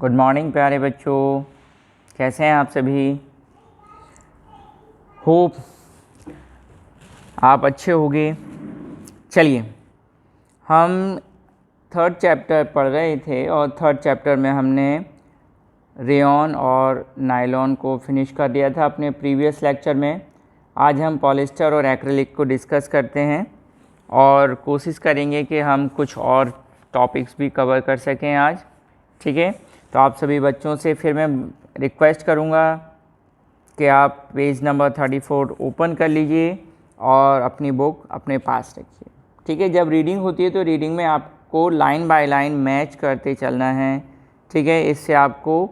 Good morning प्यारे बच्चों, कैसे हैं आप सभी। होप आप अच्छे होंगे। चलिए, हम थर्ड चैप्टर पढ़ रहे थे और थर्ड चैप्टर में हमने रेयॉन और नायलॉन को फिनिश कर दिया था अपने प्रीवियस लेक्चर में। आज हम पॉलिस्टर और एक्रिलिक को डिस्कस करते हैं और कोशिश करेंगे कि हम कुछ और टॉपिक्स भी कवर कर सकें आज। ठीक है, तो आप सभी बच्चों से फिर मैं रिक्वेस्ट करूंगा कि आप पेज नंबर 34 ओपन कर लीजिए और अपनी बुक अपने पास रखिए। ठीक है, जब रीडिंग होती है तो रीडिंग में आपको लाइन बाय लाइन मैच करते चलना है। ठीक है, इससे आपको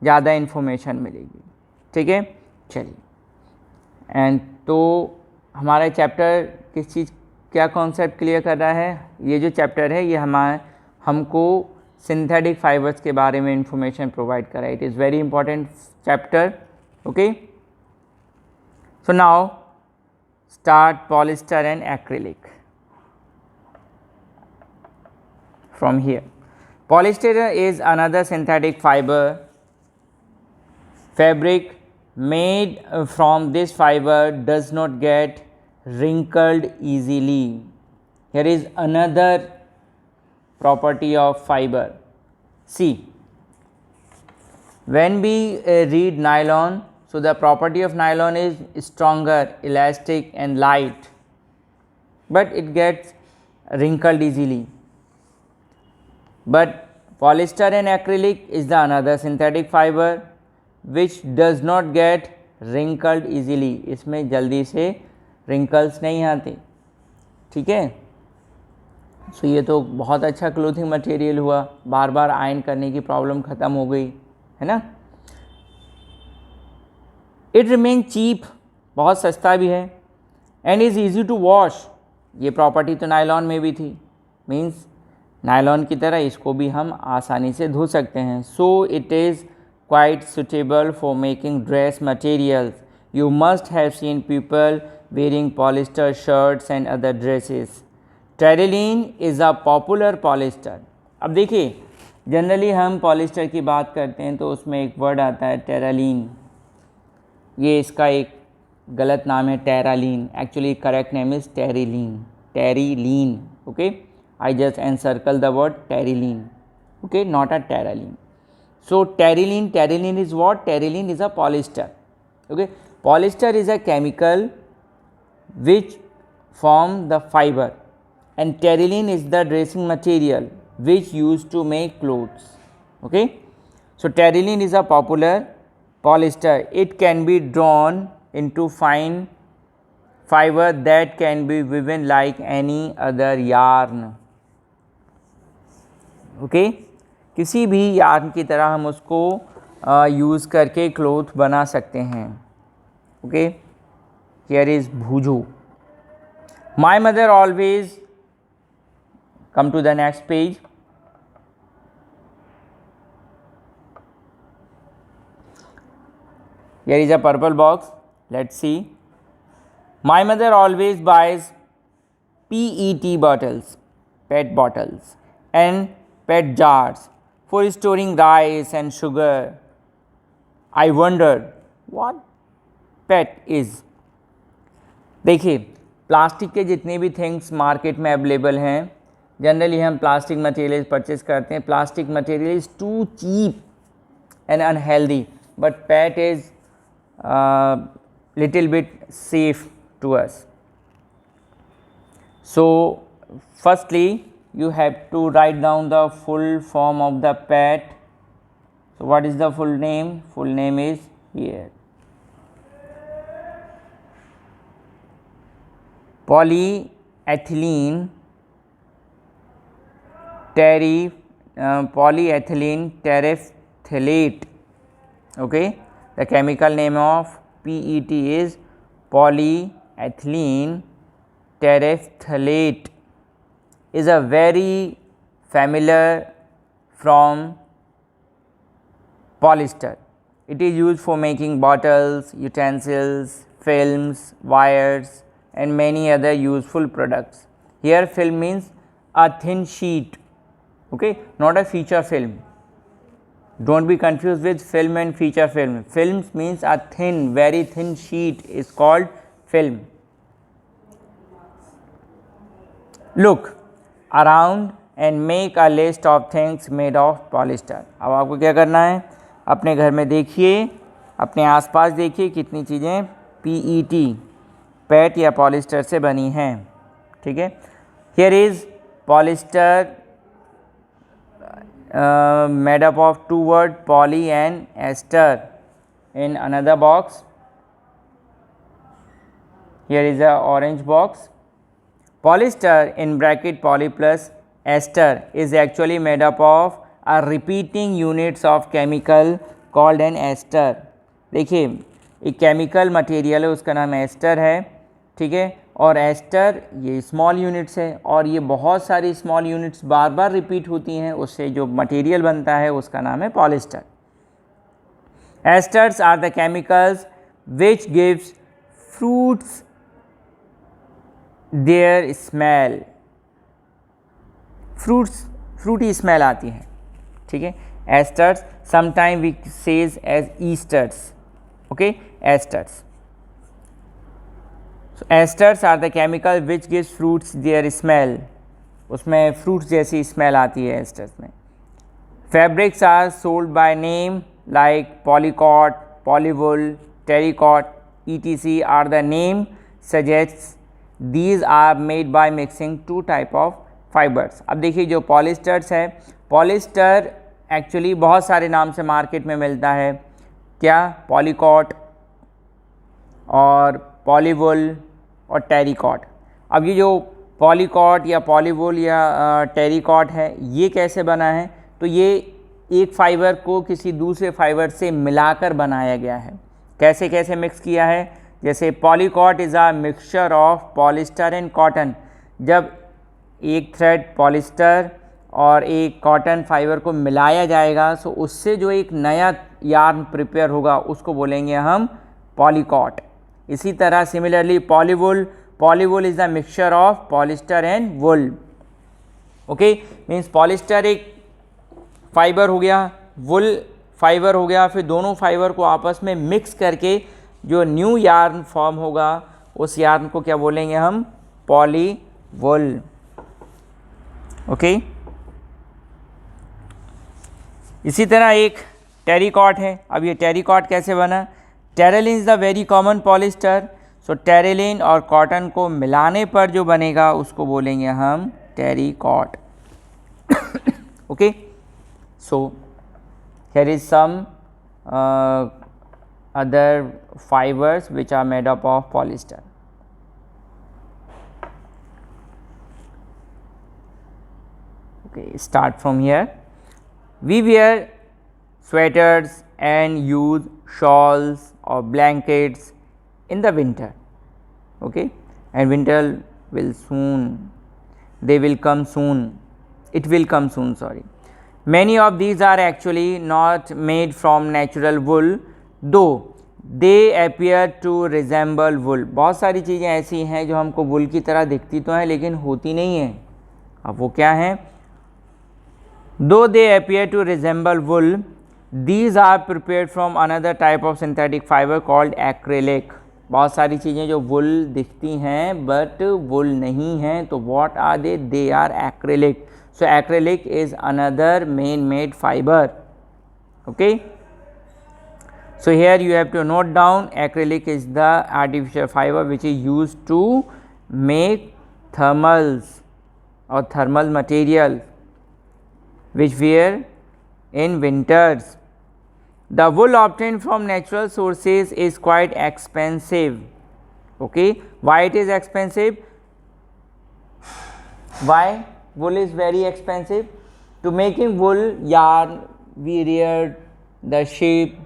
ज़्यादा इन्फॉर्मेशन मिलेगी। ठीक है, चलिए। एंड तो हमारा चैप्टर किस चीज़ क्या कॉन्सेप्ट क्लियर कर रहा है। ये जो चैप्टर है ये हमको सिंथेटिक फाइबर्स के बारे में इंफॉर्मेशन प्रोवाइड कर रहा है। It is very important chapter. Okay, so now start polyester and acrylic from here. Polyester is another synthetic fabric made from this fiber does not get wrinkled easily. Here is another property of fiber. See, when we read nylon, so the property of nylon is stronger, elastic and light, but it gets wrinkled easily. But polyester and acrylic is the another synthetic fiber which does not get wrinkled easily. इसमें जल्दी से wrinkles नहीं आते। ठीक है, सो ये तो बहुत अच्छा क्लोथिंग मटेरियल हुआ, बार बार आयरन करने की प्रॉब्लम ख़त्म हो गई, है ना। इट रिमेन चीप, बहुत सस्ता भी है, and is easy to wash. ये प्रॉपर्टी तो नायलॉन में भी थी, मीन्स नायलॉन की तरह इसको भी हम आसानी से धो सकते हैं। So it is quite suitable for making dress materials. You must have seen people wearing polyester shirts and other dresses. Terylene is a popular polyester. अब देखिए, जनरली हम पॉलिस्टर की बात करते हैं तो उसमें एक वर्ड आता है टेरालीन। ये इसका एक गलत नाम है teralene. Actually correct name is terylene. Terylene, okay. I just encircle the word terylene, okay, not a terylene. So terylene is what? Terylene is a polyester, okay. Polyester is a chemical which form the fiber, and terylene is the dressing material which used to make clothes, okay. So terylene is a popular polyester. It can be drawn into fine fiber that can be woven like any other yarn. Okay, किसी भी yarn की तरह हम उसको use करके cloth बना सकते हैं। ओके, हियर इज़ भूजू। My mother always, come to the next page. Here is a purple box, let's see. My mother always buys PET bottles, PET bottles and PET jars for storing rice and sugar. I wondered what PET is. देखिए, plastic के जितने भी things market में available हैं, generally हम plastic material purchase करते हैं। Plastic material is too cheap and unhealthy, but PET is little bit safe to us. So firstly you have to write down the full form of the PET. So what is the full name? Full name is here, polyethylene terephthalate. Okay, the chemical name of PET is polyethylene terephthalate. Is a very familiar from polyester. It is used for making bottles, utensils, films, wires and many other useful products. Here film means a thin sheet, okay, not a feature film. Don't be confused with film and feature film. Films means a thin, very thin sheet is called film. Look around and make a list of things made of polyester. अब आपको क्या करना है, अपने घर में देखिए, अपने आसपास देखिए कितनी चीज़ें PET पैट या पॉलिस्टर से बनी हैं. ठीक है. Here is polyester made up of two words poly and ester. In another box, here is a orange box. Polyester in bracket poly plus ester is actually made up of a repeating units of chemical called an ester. देखिए एक chemical material है, उसका नाम ester है. ठीक है. और ester ये स्मॉल यूनिट्स है और ये बहुत सारी स्मॉल यूनिट्स बार बार रिपीट होती हैं, उससे जो मटेरियल बनता है उसका नाम है polyester. Esters are the chemicals which gives fruits their smell. Fruity smell आती है. ठीक है. Esters sometime we says as easters. Okay. Esters. So esters are the chemical which gives fruits their smell. उसमें fruits जैसी smell आती है esters में. Fabrics are sold by name like polycot, polywool, terrycot, etc. are the name suggests. These are made by mixing two type of fibers. अब देखिए जो polyesters है, polyester actually बहुत सारे नाम से मार्केट में मिलता है. क्या? पॉलीकॉट और पॉलीवुल और टेरिकॉट. अब ये जो पॉलीकॉट या पॉलीवुल या टेरिकॉट है, ये कैसे बना है? तो ये एक फाइबर को किसी दूसरे फाइबर से मिलाकर बनाया गया है. कैसे कैसे मिक्स किया है? जैसे polycot is a mixture of polyester and cotton. जब एक थ्रेड पॉलिस्टर और एक कॉटन फाइबर को मिलाया जाएगा तो उससे जो एक नया यार्न प्रिपेयर होगा उसको बोलेंगे हम पॉलीकॉट. इसी तरह similarly polywool is the mixture of polyester and wool. Okay. Means polyester एक फाइबर हो गया, वुल फाइबर हो गया, फिर दोनों फाइबर को आपस में मिक्स करके जो न्यू यार्न फॉर्म होगा उस यार्न को क्या बोलेंगे हम? पॉलीवुल. ओके. इसी तरह एक टेरिकॉट है. अब ये टेरिकॉट कैसे बना? Terylene is the very common polyester. So terylene और कॉटन को मिलाने पर जो बनेगा उसको बोलेंगे हम terrycot. Okay. So here is some other fibers which are made up of polyester. Okay, start from here. We wear sweaters and use shawls or blankets in the winter. Okay, and winter will soon, they will come soon, it will come soon, sorry. Many of these are actually not made from natural wool, though they appear to resemble wool. बहुत सारी चीज़ें ऐसी हैं जो हमको वुल की तरह दिखती तो हैं लेकिन होती नहीं हैं. अब वो क्या हैं? Though they appear to resemble wool, these are prepared from another type of synthetic fiber called acrylic. बहुत सारी चीज़ें जो वुल दिखती हैं बट वुल नहीं हैं, तो what are they? They are acrylic. So acrylic is another man-made fiber. Okay. So here you have to note down acrylic is the artificial fiber which is used to make thermals or thermal material which wear in winters. The wool obtained from natural sources is quite expensive. Okay. Why it is expensive? Why wool is very expensive? To making wool yarn we reared the sheep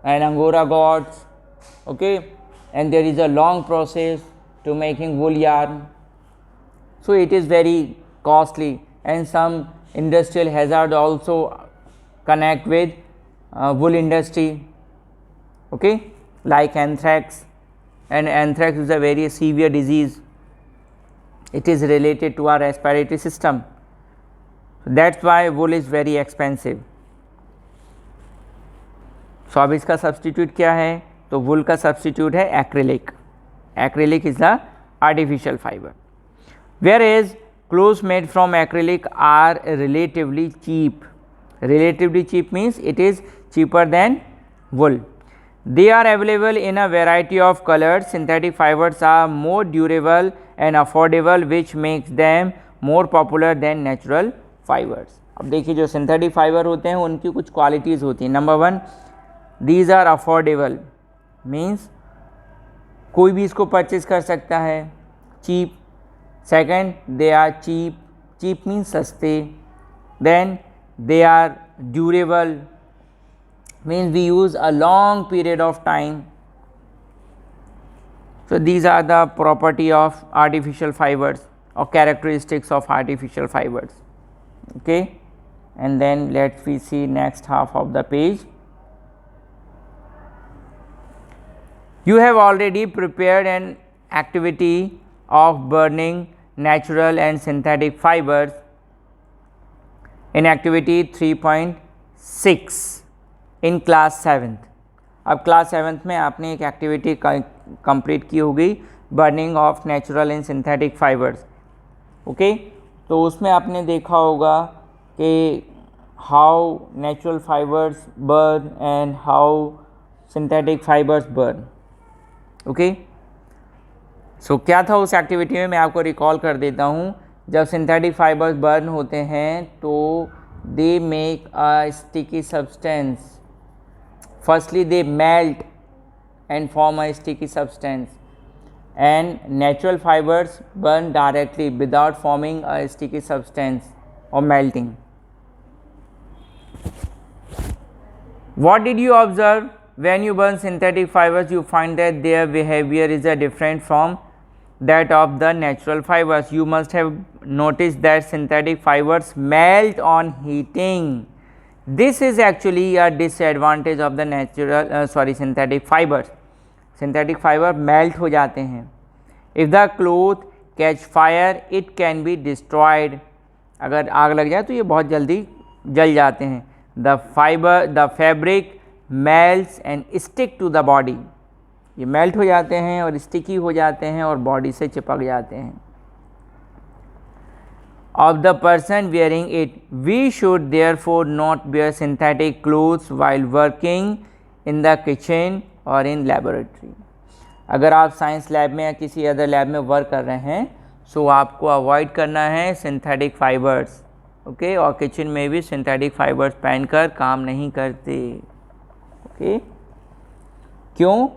and angora goats. Okay, and there is a long process to making wool yarn, so it is very costly, and some industrial hazard also connect with wool industry. Okay, like anthrax, and anthrax is a very severe disease. It is related to our respiratory system. That's why wool is very expensive. सो अब इसका substitute क्या है, तो वुल का substitute है acrylic. Acrylic is the artificial fibre. Whereas clothes made from acrylic are relatively cheap. Relatively cheap means it is cheaper than wool. They are available in a variety of colors. Synthetic fibers are more durable and affordable, which makes them more popular than natural fibers. अब देखिए जो synthetic fibre होते हैं उनकी कुछ qualities होती हैं. Number 1, these are affordable, means कोई भी इसको परचेज कर सकता है. Cheap. Second, they are cheap. Cheap means सस्ते. Then they are durable, means we use a long period of time. So these are the property of artificial fibers or characteristics of artificial fibers. Okay, and then let's we see next half of the page. You have already prepared an activity of burning natural and synthetic fibers in activity 3.6 in class 7th. अब class 7th में आपने एक activity complete की होगी, burning of natural and synthetic fibres. Okay, तो उसमें आपने देखा होगा कि how natural fibres burn and how synthetic fibres burn. Okay, so क्या था उस एक्टिविटी में, मैं आपको रिकॉल कर देता हूँ. जब सिंथेटिक फाइबर्स बर्न होते हैं तो they make a sticky substance. Firstly they melt and form a sticky substance, and natural fibres burn directly without forming a sticky substance और melting. What did you observe? When you burn synthetic fibers, you find that their behavior is different from that of the natural fibers. You must have noticed that synthetic fibers melt on heating. This is actually a disadvantage of the synthetic fibers. Synthetic fiber melt हो जाते हैं. If the cloth catch fire, it can be destroyed. अगर आग लग जाए तो ये बहुत जल्दी जल जाते हैं. The fabric melts and stick to the body. ये मेल्ट हो जाते हैं और स्टिकी हो जाते हैं और बॉडी से चिपक जाते हैं. Of the person wearing it, we should therefore not wear synthetic clothes while working in the kitchen or in laboratory. अगर आप साइंस लैब में या किसी अदर लैब में वर्क कर रहे हैं, सो आपको अवॉइड करना है सिंथेटिक फाइबर्स. ओके, और किचन में भी सिंथेटिक फाइबर्स पहनकर काम नहीं करते. ओके, क्यों?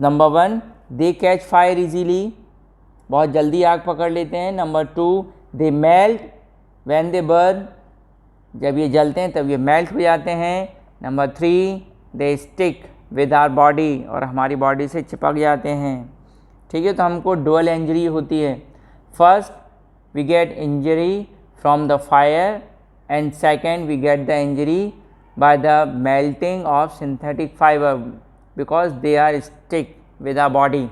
नंबर 1, दे कैच फायर इजीली, बहुत जल्दी आग पकड़ लेते हैं. Number 2, they melt when they burn, जब ये जलते हैं तब ये मेल्ट हो जाते हैं. Number 3, they stick with our body, और हमारी बॉडी से चिपक जाते हैं. ठीक है, तो हमको डुअल इंजरी होती है. First we get injury from the fire, and second we get the injury by the melting of synthetic fiber because they are stick with our body.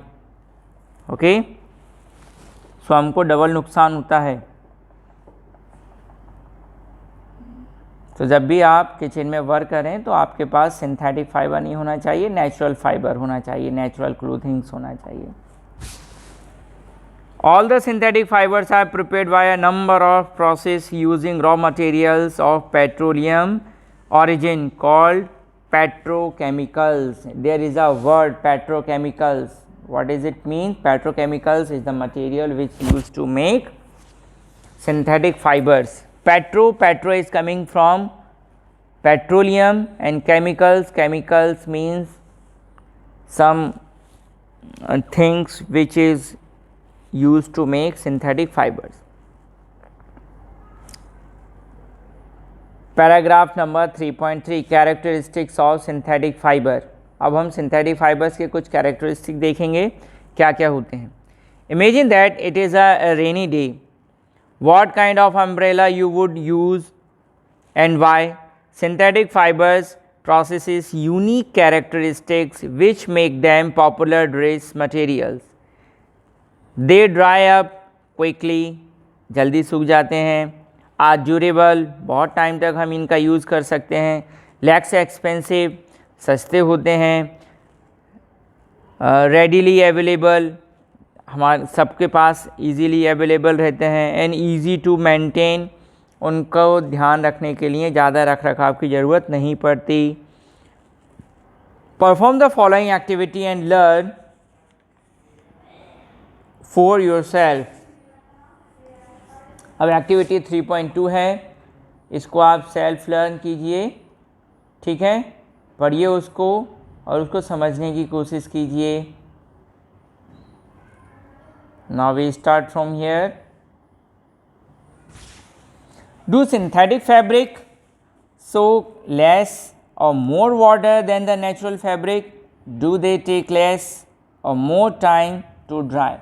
Okay, so हमको डबल नुकसान होता है. तो जब भी आप किचन में वर्क करें तो आपके पास सिंथेटिक फाइबर नहीं होना चाहिए, नेचुरल फाइबर होना चाहिए, नेचुरल क्लोथिंग्स होना चाहिए. All the synthetic fibers are prepared by a number of processes using raw materials of petroleum origin called petrochemicals. There is a word petrochemicals. What does it mean? Petrochemicals is the material which used to make synthetic fibers. Petro is coming from petroleum, and chemicals means some things which is used to make synthetic fibers. Paragraph number 3.3 characteristics of synthetic fibre. अब हम synthetic fibres के कुछ characteristic देखेंगे क्या क्या होते हैं. Imagine that it is a rainy day. What kind of umbrella you would use and why. Synthetic fibres processes unique characteristics which make them popular dress materials. They dry up quickly, जल्दी सूख जाते हैं. Are durable, बहुत time तक हम इनका use कर सकते हैं. लैक्स एक्सपेंसिव, सस्ते होते हैं, रेडीली अवेलेबल, हमारे सबके पास इजीली अवेलेबल रहते हैं, एंड इजी टू मेंटेन, उनको ध्यान रखने के लिए ज़्यादा रख रखाव की ज़रूरत नहीं पड़ती। Perform the following activity and learn for yourself. अब एक्टिविटी 3.2 है, इसको आप सेल्फ लर्न कीजिए, ठीक है, पढ़िए उसको और उसको समझने की कोशिश कीजिए। Now we start from here. Do synthetic fabric soak less or more water than the natural fabric? Do they take less or more time to dry?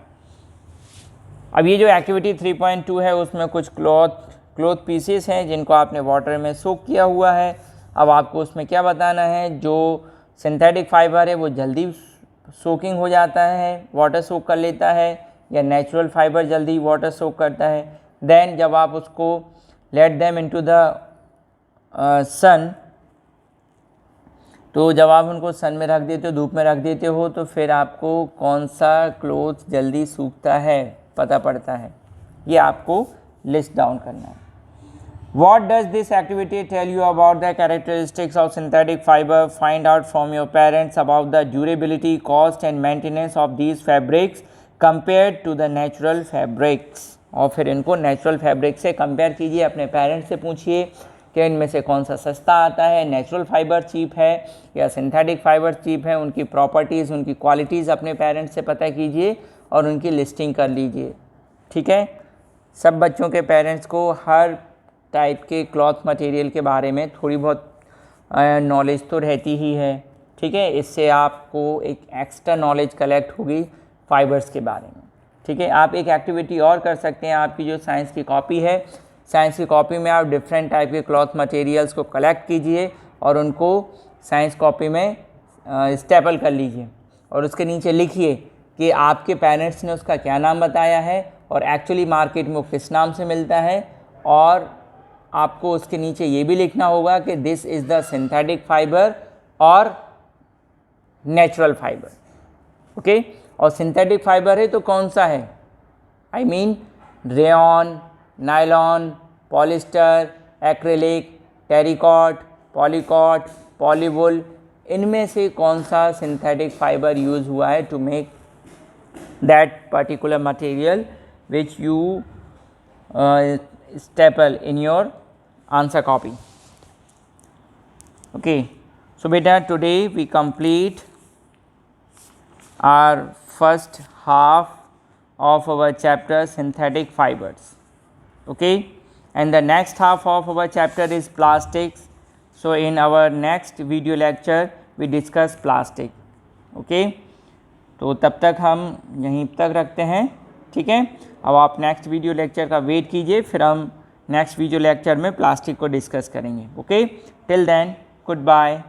अब ये जो एक्टिविटी 3.2 है उसमें कुछ क्लॉथ पीसेस हैं जिनको आपने वाटर में सोक किया हुआ है। अब आपको उसमें क्या बताना है, जो सिंथेटिक फाइबर है वो जल्दी सोकिंग हो जाता है, वाटर सोक कर लेता है, या नेचुरल फाइबर जल्दी वाटर सोक करता है। देन जब आप उसको लेट देम इनटू द सन, तो जब आप उनको सन में रख देते हो, धूप में रख देते हो, तो फिर आपको कौन सा क्लोथ जल्दी सूखता है पता पड़ता है। ये आपको लिस्ट डाउन करना है। What does this activity tell you about the characteristics of synthetic fiber? Find out from your parents about the durability, cost and maintenance of these fabrics compared to the natural fabrics. और फिर इनको natural fabric से compare कीजिए, अपने parents से पूछिए कि इनमें से कौन सा सस्ता आता है, नेचुरल फाइबर चीप है या सिंथेटिक फाइबर चीप है। उनकी प्रॉपर्टीज़, उनकी क्वालिटीज़ अपने पेरेंट्स से पता कीजिए और उनकी लिस्टिंग कर लीजिए, ठीक है। सब बच्चों के पेरेंट्स को हर टाइप के क्लॉथ मटेरियल के बारे में थोड़ी बहुत नॉलेज तो रहती ही है, ठीक है। इससे आपको एक एक्स्ट्रा नॉलेज कलेक्ट होगी फाइबर्स के बारे में, ठीक है। आप एक एक्टिविटी और कर सकते हैं, आपकी जो साइंस की कॉपी है, साइंस की कॉपी में आप डिफरेंट टाइप के क्लॉथ मटेरियल्स को कलेक्ट कीजिए और उनको साइंस कॉपी में स्टेपल कर लीजिए और उसके नीचे लिखिए कि आपके पेरेंट्स ने उसका क्या नाम बताया है और एक्चुअली मार्केट में वो किस नाम से मिलता है। और आपको उसके नीचे ये भी लिखना होगा कि this is the synthetic fibre और नेचुरल फाइबर, ओके। और सिंथेटिक फाइबर है तो कौन सा है, I mean rayon, nylon, polyester, acrylic, terrycot, polycot, polywool, इनमें से कौन सा सिंथेटिक फाइबर यूज़ हुआ है to make that particular material which you staple in your answer copy. Okay, so beta, today we complete our first half of our chapter synthetic fibers, okay, and the next half of our chapter is plastics. So in our next video lecture we discuss plastic, okay। तो तब तक हम यहीं तक रखते हैं, ठीक है। अब आप नेक्स्ट वीडियो लेक्चर का वेट कीजिए, फिर हम नेक्स्ट वीडियो लेक्चर में प्लास्टिक को डिस्कस करेंगे, okay. Till then, good bye.